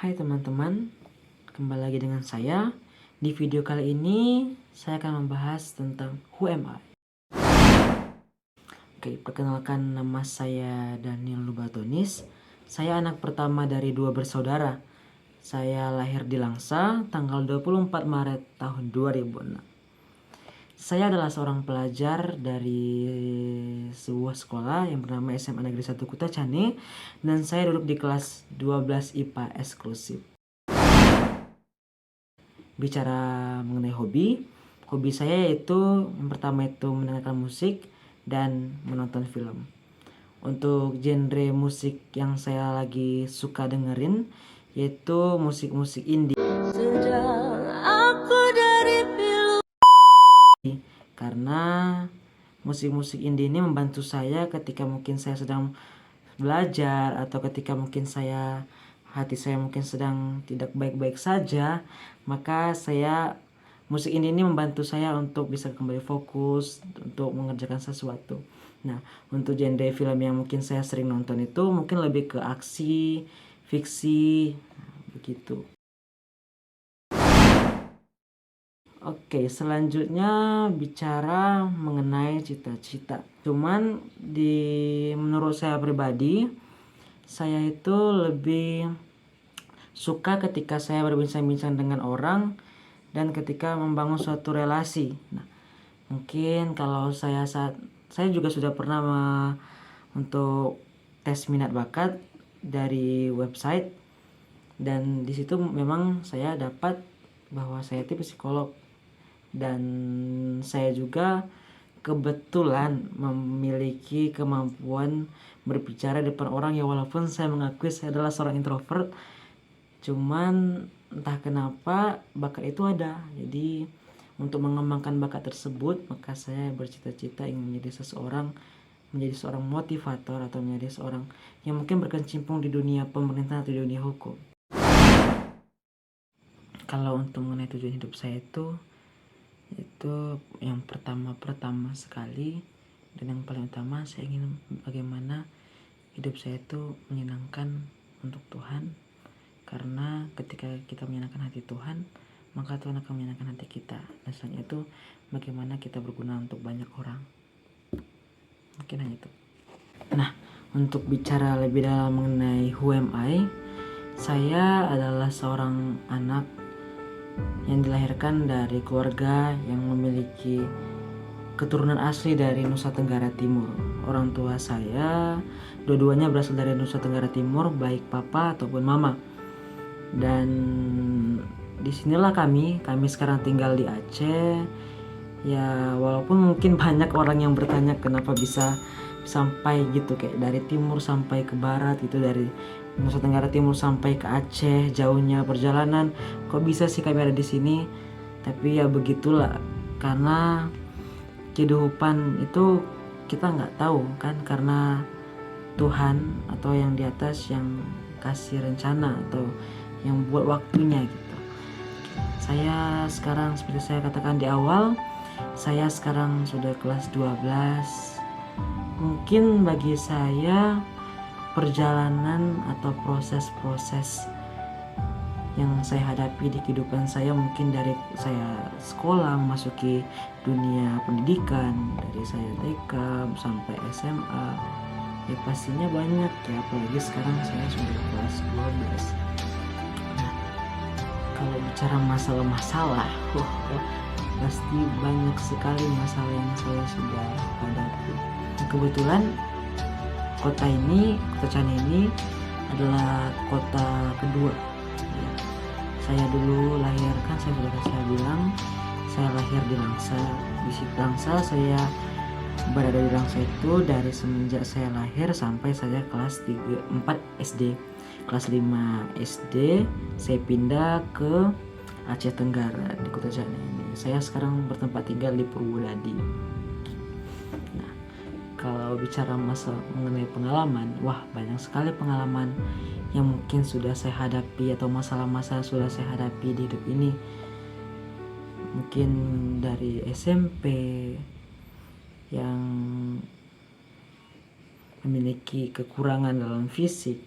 Hai teman-teman, kembali lagi dengan saya. Di video kali ini saya akan membahas tentang Who Am I? Oke, perkenalkan, nama saya Daniel Lubatonis. Saya anak pertama dari 2 bersaudara. Saya lahir di Langsa tanggal 24 Maret tahun 2006. Saya adalah seorang pelajar dari sebuah sekolah yang bernama SMA Negeri 1 Kutacane, dan saya duduk di kelas 12 IPA eksklusif. Bicara mengenai hobi saya yaitu yang pertama itu mendengarkan musik dan menonton film. Untuk genre musik yang saya lagi suka dengerin yaitu musik-musik indie. Karena musik-musik indie ini membantu saya ketika mungkin saya sedang belajar, atau ketika mungkin hati saya mungkin sedang tidak baik-baik saja, maka musik ini membantu saya untuk bisa kembali fokus untuk mengerjakan sesuatu. Nah, untuk genre film yang mungkin saya sering nonton itu mungkin lebih ke aksi, fiksi, begitu. Oke, selanjutnya bicara mengenai cita-cita. Cuman menurut saya pribadi, saya itu lebih suka ketika saya berbincang-bincang dengan orang dan ketika membangun suatu relasi. Nah, mungkin kalau saya juga sudah pernah untuk tes minat bakat dari website, dan di situ memang saya dapat bahwa saya itu psikolog, dan saya juga kebetulan memiliki kemampuan berbicara di depan orang, ya walaupun saya mengakui saya adalah seorang introvert, cuman entah kenapa bakat itu ada. Jadi untuk mengembangkan bakat tersebut, maka saya bercita-cita ingin menjadi seorang motivator, atau menjadi seorang yang mungkin berkecimpung di dunia pemerintahan atau di dunia hukum. Kalau untuk mengenai tujuan hidup saya itu yang pertama sekali dan yang paling utama, saya ingin bagaimana hidup saya itu menyenangkan untuk Tuhan, karena ketika kita menyenangkan hati Tuhan, maka Tuhan akan menyenangkan hati kita. Dan selanjutnya itu bagaimana kita berguna untuk banyak orang. Mungkin hanya itu. Nah, untuk bicara lebih dalam mengenai Who Am I, saya adalah seorang anak yang dilahirkan dari keluarga yang memiliki keturunan asli dari Nusa Tenggara Timur. Orang tua saya dua-duanya berasal dari Nusa Tenggara Timur, baik papa ataupun mama. Dan disinilah kami sekarang tinggal di Aceh. Ya walaupun mungkin banyak orang yang bertanya kenapa bisa sampai gitu, kayak dari timur sampai ke barat gitu, dari Nusa Tenggara Timur sampai ke Aceh, jauhnya perjalanan, kok bisa sih kami ada di sini. Tapi ya begitulah, karena kehidupan itu kita nggak tahu kan, karena Tuhan atau yang di atas yang kasih rencana atau yang buat waktunya gitu. Saya sekarang, seperti saya katakan di awal, saya sekarang sudah kelas 12. Mungkin bagi saya perjalanan atau proses-proses yang saya hadapi di kehidupan saya, mungkin dari saya sekolah memasuki dunia pendidikan, dari saya TK sampai SMA, ya pastinya banyak ya, apalagi sekarang saya sudah kelas 12. Nah, kalau bicara masalah-masalah, pasti banyak sekali masalah yang saya sudah hadapi. Kebetulan kota Cane ini adalah kota kedua. Ya, saya dulu lahir, kan saya sudah bilang, saya lahir di Langsa. Di Langsa saya berada di Langsa itu dari semenjak saya lahir sampai saya kelas 4 SD. Kelas 5 SD saya pindah ke Aceh Tenggara di Kutacane ini. Saya sekarang bertempat tinggal di Purwodadi. Nah, kalau bicara mengenai pengalaman, banyak sekali pengalaman yang mungkin sudah saya hadapi, atau masalah-masalah sudah saya hadapi di hidup ini. Mungkin dari SMP yang memiliki kekurangan dalam fisik,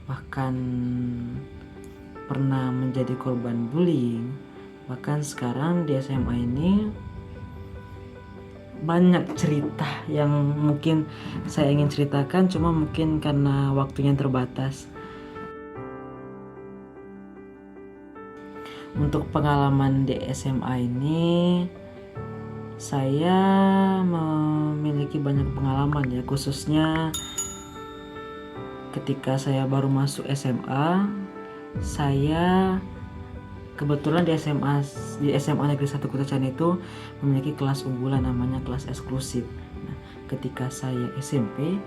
bahkan pernah menjadi korban bullying. Bahkan sekarang di SMA ini banyak cerita yang mungkin saya ingin ceritakan, cuma mungkin karena waktunya terbatas. Untuk pengalaman di SMA ini, saya memiliki banyak pengalaman ya, khususnya ketika saya baru masuk SMA. Saya kebetulan di SMA Negeri 1 Kutocan itu memiliki kelas unggulan, namanya kelas eksklusif. Nah, ketika saya SMP,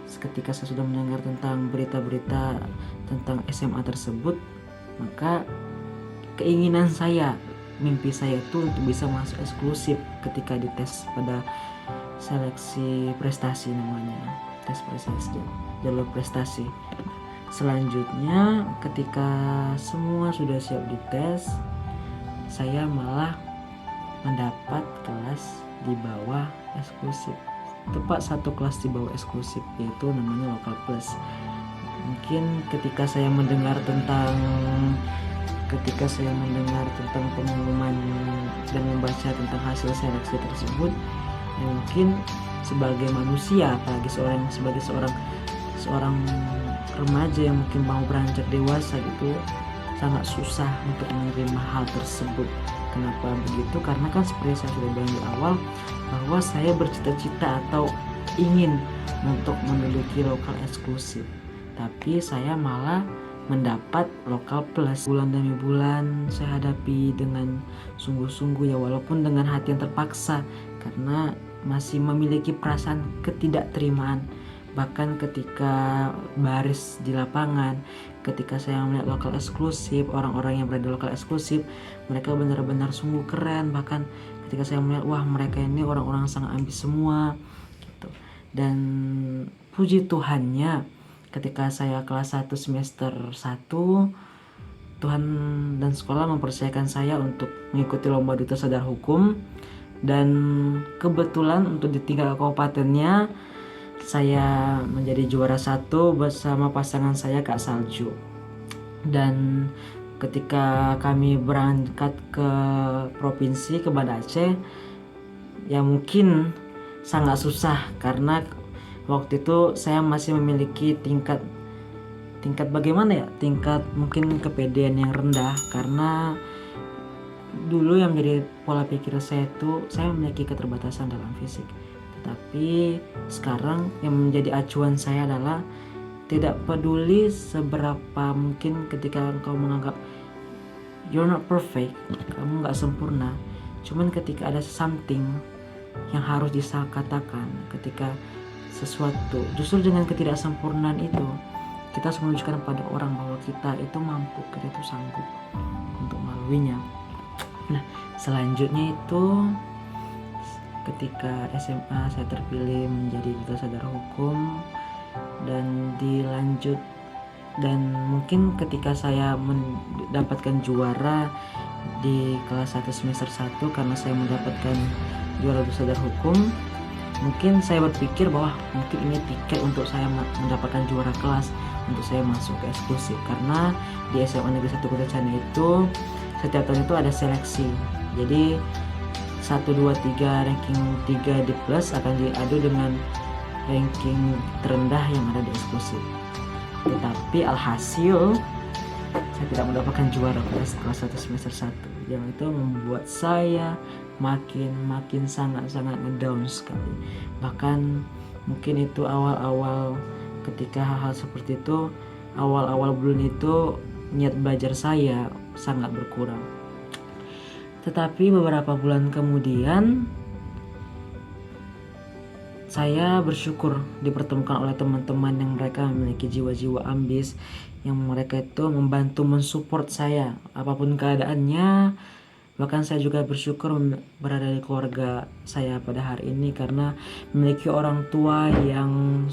ketika saya sudah mendengar tentang berita-berita tentang SMA tersebut, maka keinginan saya, mimpi saya itu untuk bisa masuk eksklusif ketika dites pada seleksi prestasi, namanya tes prestasi, jalur prestasi. Selanjutnya ketika semua sudah siap dites, saya malah mendapat kelas di bawah eksklusif, tepat satu kelas di bawah eksklusif, yaitu namanya Lokal Plus. Mungkin ketika saya mendengar tentang pengumuman dan membaca tentang hasil seleksi tersebut, ya mungkin sebagai manusia, apalagi sebagai seorang remaja yang mungkin mau beranjak dewasa, itu sangat susah untuk menerima hal tersebut. Kenapa begitu? Karena kan seperti saya sudah bilang di awal, bahwa saya bercita-cita atau ingin untuk memiliki lokal eksklusif, tapi saya malah mendapat lokal plus. Bulan demi bulan saya hadapi dengan sungguh-sungguh ya, walaupun dengan hati yang terpaksa, karena masih memiliki perasaan ketidakterimaan. Bahkan ketika baris di lapangan, ketika saya melihat lokal eksklusif, orang-orang yang berada di lokal eksklusif, mereka benar-benar sungguh keren. Bahkan ketika saya melihat, wah mereka ini orang-orang sangat ambis semua gitu. Dan puji Tuhannya, ketika saya kelas 1 semester 1, Tuhan dan sekolah mempercayakan saya untuk mengikuti lomba duta sadar hukum. Dan kebetulan untuk di tingkat kabupatennya, saya menjadi juara 1 bersama pasangan saya, Kak Salju. Dan ketika kami berangkat ke provinsi, ke Banda Aceh, ya mungkin sangat susah, karena waktu itu saya masih memiliki tingkat bagaimana ya, tingkat mungkin kepedean yang rendah. Karena dulu yang menjadi pola pikir saya itu, saya memiliki keterbatasan dalam fisik. Tapi sekarang yang menjadi acuan saya adalah tidak peduli seberapa mungkin ketika engkau menganggap you're not perfect, kamu gak sempurna, cuman ketika ada something yang harus disakatakan, ketika sesuatu, justru dengan ketidaksempurnaan itu kita harus menunjukkan pada orang bahwa kita itu mampu, kita itu sanggup untuk melaluinya. Nah, selanjutnya itu ketika SMA saya terpilih menjadi duta sadar hukum dan dilanjut, dan mungkin ketika saya mendapatkan juara di kelas 1 semester 1 karena saya mendapatkan juara duta sadar hukum, mungkin saya berpikir bahwa mungkin ini tiket untuk saya mendapatkan juara kelas untuk saya masuk ke eksklusif. Karena di SMA Negeri 1 Kutocan itu setiap tahun itu ada seleksi, jadi 1, 2, 3 ranking 3 di plus akan diadu dengan ranking terendah yang ada di eksklusif. Tetapi alhasil saya tidak mendapatkan juara kelas 1 semester 1, yang itu membuat saya makin sangat ngedown sekali. Bahkan mungkin itu awal-awal, ketika hal-hal seperti itu, awal-awal bulan itu niat belajar saya sangat berkurang. Tetapi beberapa bulan kemudian saya bersyukur dipertemukan oleh teman-teman yang mereka memiliki jiwa-jiwa ambis, yang mereka itu membantu mensupport saya apapun keadaannya. Bahkan saya juga bersyukur berada di keluarga saya pada hari ini, karena memiliki orang tua yang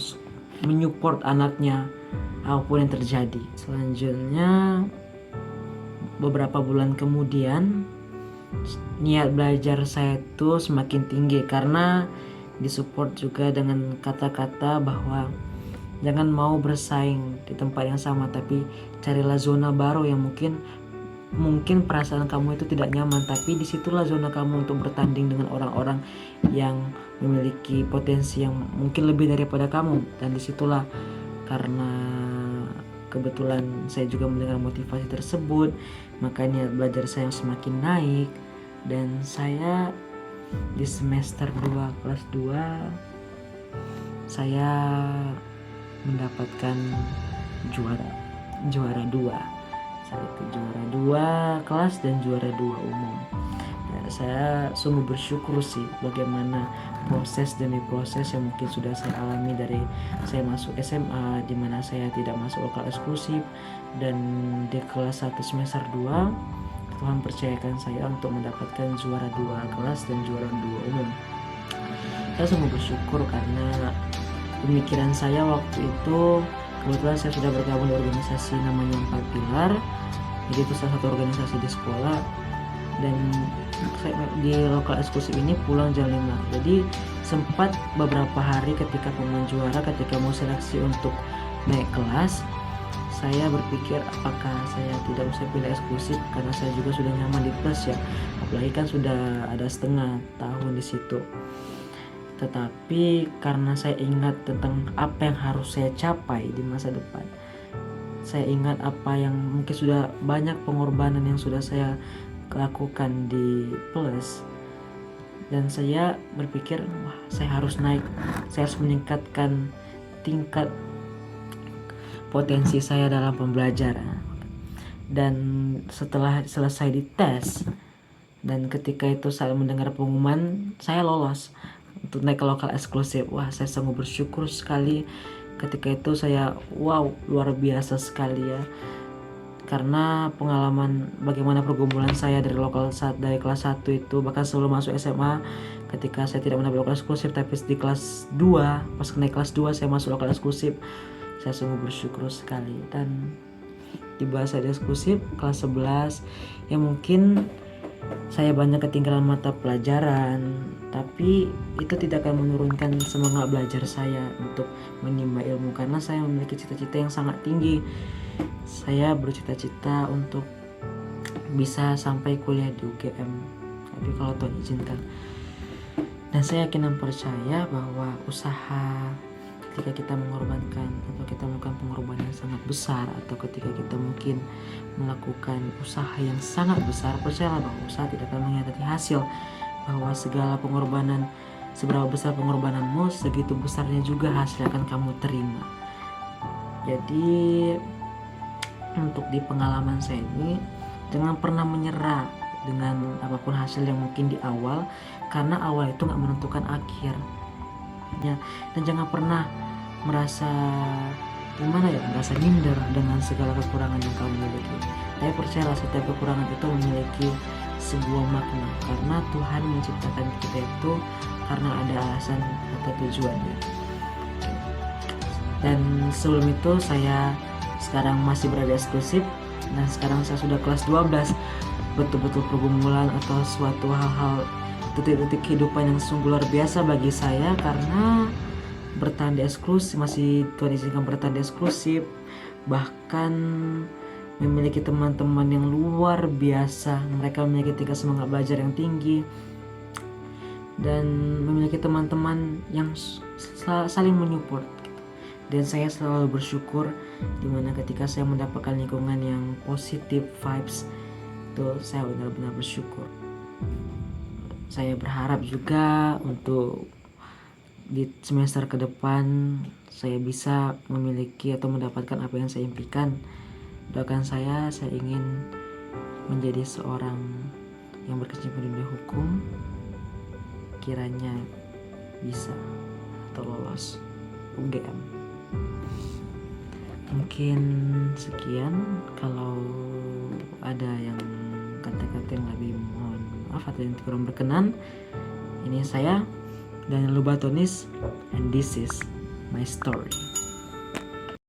menyupport anaknya apapun yang terjadi. Selanjutnya beberapa bulan kemudian niat belajar saya itu semakin tinggi, karena disupport juga dengan kata-kata bahwa Jangan mau bersaing di tempat yang sama, tapi carilah zona baru yang mungkin perasaan kamu itu tidak nyaman, tapi disitulah zona kamu untuk bertanding dengan orang-orang yang memiliki potensi yang mungkin lebih daripada kamu. Dan disitulah, karena kebetulan saya juga mendengar motivasi tersebut, makanya belajar saya semakin naik. Dan saya di semester 2 kelas 2 saya mendapatkan juara 2. Saya itu juara 2 kelas dan juara 2 umum. Saya sungguh bersyukur sih bagaimana proses demi proses yang mungkin sudah saya alami dari saya masuk SMA, di mana saya tidak masuk lokal eksklusif, dan di kelas 1 semester 2 Tuhan percayakan saya untuk mendapatkan juara 2 kelas dan juara 2 umum. Saya sungguh bersyukur karena pemikiran saya waktu itu, kebetulan saya sudah bergabung di organisasi namanya 4 Pilar. Jadi itu salah satu organisasi di sekolah, dan saya di lokal eksklusif ini pulang jam 5. Jadi sempat beberapa hari ketika pemain juara, ketika mau seleksi untuk naik kelas, saya berpikir apakah saya tidak usah pilih eksklusif karena saya juga sudah nyaman di plus ya, apalagi kan sudah ada setengah tahun di situ. Tetapi karena saya ingat tentang apa yang harus saya capai di masa depan, saya ingat apa yang mungkin sudah banyak pengorbanan yang sudah saya lakukan di plus, dan saya berpikir wah, saya harus naik, saya harus meningkatkan tingkat potensi saya dalam pembelajaran. Dan setelah selesai dites, dan ketika itu saya mendengar pengumuman saya lolos untuk naik ke lokal eksklusif, wah saya sungguh bersyukur sekali. Ketika itu saya wow, luar biasa sekali ya, karena pengalaman bagaimana pergumulan saya dari dari kelas 1 itu, bahkan sebelum masuk SMA, ketika saya tidak mendapat lokal eksklusif, tapi di kelas 2 pas naik kelas 2 saya masuk lokal eksklusif, saya sungguh bersyukur sekali. Dan tiba saya di eksklusif kelas 11, ya mungkin saya banyak ketinggalan mata pelajaran, tapi itu tidak akan menurunkan semangat belajar saya untuk menimba ilmu, karena saya memiliki cita-cita yang sangat tinggi. Saya bercita-cita untuk bisa sampai kuliah di UGM, tapi kalau Tuhan izinkan. Dan saya yakin dan percaya bahwa usaha, ketika kita mengorbankan atau kita melakukan pengorbanan yang sangat besar, atau ketika kita mungkin melakukan usaha yang sangat besar, percayalah bahwa usaha tidak akan mengkhianati hasil, bahwa segala pengorbanan, seberapa besar pengorbananmu, segitu besarnya juga hasil akan kamu terima. Jadi untuk di pengalaman saya ini, jangan pernah menyerah dengan apapun hasil yang mungkin di awal, karena awal itu gak menentukan akhir ya. Dan jangan pernah merasa merasa minder dengan segala kekurangan yang kamu miliki. Tapi percayalah, setiap kekurangan itu memiliki sebuah makna, karena Tuhan menciptakan kita itu karena ada alasan atau tujuannya. Dan sebelum itu saya sekarang masih berada eksklusif, dan sekarang saya sudah kelas 12. Betul-betul pergumulan atau suatu hal-hal, detik-detik kehidupan yang sungguh luar biasa bagi saya, karena bertahan di eksklusif, masih Tuhan izinkan bertahan di eksklusif, bahkan memiliki teman-teman yang luar biasa. Mereka memiliki tingkat semangat belajar yang tinggi, dan memiliki teman-teman yang saling menyupport. Dan saya selalu bersyukur dimana ketika saya mendapatkan lingkungan yang positif vibes, itu saya benar-benar bersyukur. Saya berharap juga untuk di semester ke depan saya bisa memiliki atau mendapatkan apa yang saya impikan. Doakan saya ingin menjadi seorang yang berkecimpung di dunia hukum, kiranya bisa atau lolos UGM. Mungkin sekian, kalau ada yang kata-kata yang lebih mohon maaf atau yang kurang berkenan. Ini saya Daniel Lubatonis, and this is my story.